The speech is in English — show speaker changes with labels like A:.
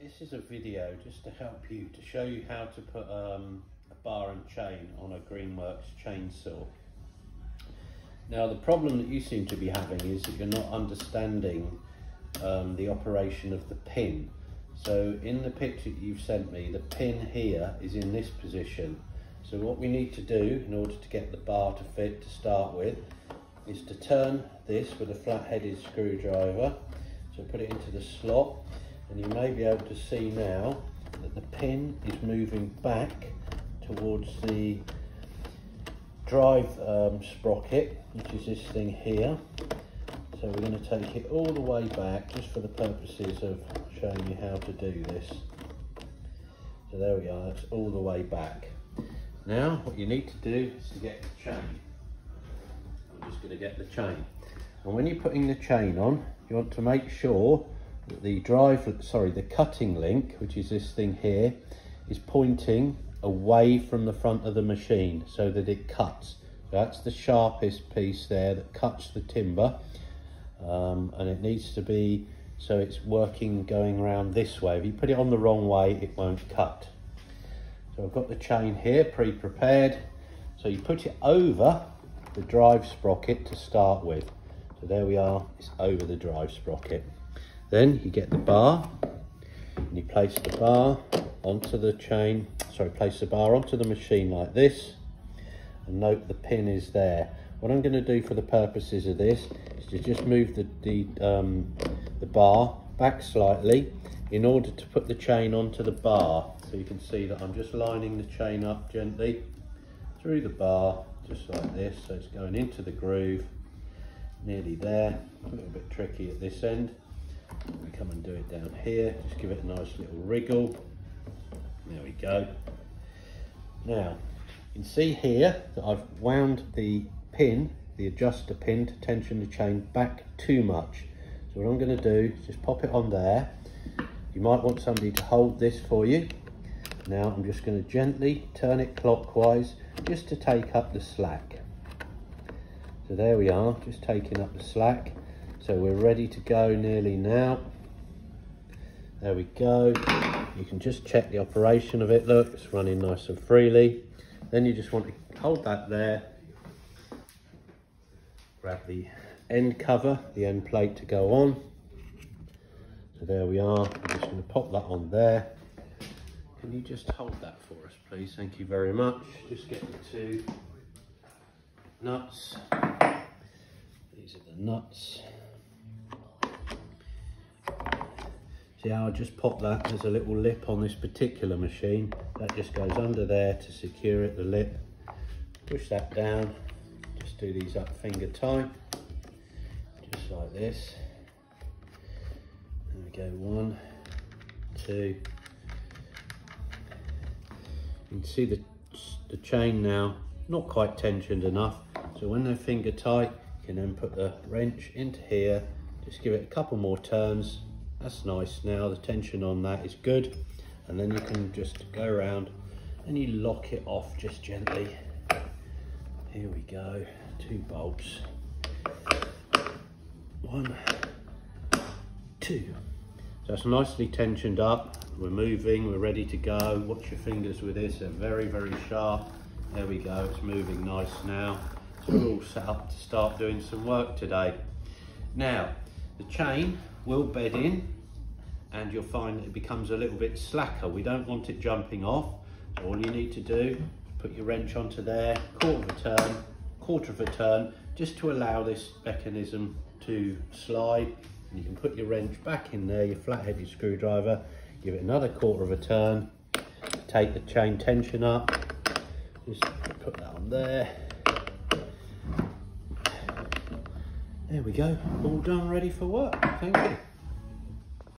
A: This is a video just to help you, to show you how to put a bar and chain on a GreenWorks chainsaw. Now the problem that you seem to be having is that you're not understanding the operation of the pin. So in the picture you've sent me, the pin here is in this position. So what we need to do in order to get the bar to fit to start with is to turn this with a flat-headed screwdriver. So put it into the slot, and you may be able to see now that the pin is moving back towards the drive sprocket, which is this thing here. So we're going to take it all the way back just for the purposes of showing you how to do this. So there we are, it's all the way back. Now what you need to do is to get the chain. I'm just going to get the chain. And when you're putting the chain on, you want to make sure that the cutting link, which is this thing here, is pointing away from the front of the machine so that it cuts. That's the sharpest piece there that cuts the timber, and it needs to be so it's working going around this way. If you put it on the wrong way, it won't cut. So I've got the chain here pre-prepared. So you put it over the drive sprocket to start with. So there we are, it's over the drive sprocket. Then you get the bar and you place the bar onto the chain, place the bar onto the machine like this, and note the pin is there. What I'm going to do for the purposes of this is to just move the bar back slightly in order to put the chain onto the bar. So you can see that I'm just lining the chain up gently through the bar, just like this, so it's going into the groove, nearly there. A little bit tricky at this end. We come and do it down here, just give it a nice little wriggle. There we go. Now you can see here that I've wound the pin, the adjuster pin, to tension the chain back too much. So what I'm going to do is just pop it on there. You might want somebody to hold this for you. Now I'm just going to gently turn it clockwise just to take up the slack. So there we are, just taking up the slack. So we're ready to go nearly now. There we go. You can just check the operation of it. Look, it's running nice and freely. Then you just want to hold that there. Grab the end cover, the end plate to go on. So there we are. I'm just going to pop that on there. Can you just hold that for us, please? Thank you very much. Just get the two nuts. These are the nuts. See how I just pop that? There's a little lip on this particular machine. That just goes under there to secure it, the lip. Push that down. Just do these up finger tight. Just like this. There we go, 1, 2. You can see the chain now, not quite tensioned enough. So when they're finger tight, you can then put the wrench into here. Just give it a couple more turns. That's nice. Now the tension on that is good, and then you can just go around and you lock it off just gently. Here we go, 2 bolts, 1, 2. So it's nicely tensioned up. We're moving, we're ready to go. Watch your fingers with this, they're very, very sharp. There we go, it's moving nice now. So we're all set up to start doing some work today. Now, the chain will bed in, and you'll find that it becomes a little bit slacker. We don't want it jumping off. So all you need to do is put your wrench onto there, quarter of a turn, just to allow this mechanism to slide. And you can put your wrench back in there, your flat-headed screwdriver, give it another quarter of a turn, take the chain tension up, just put that on there. There we go, all done, ready for work. Thank you.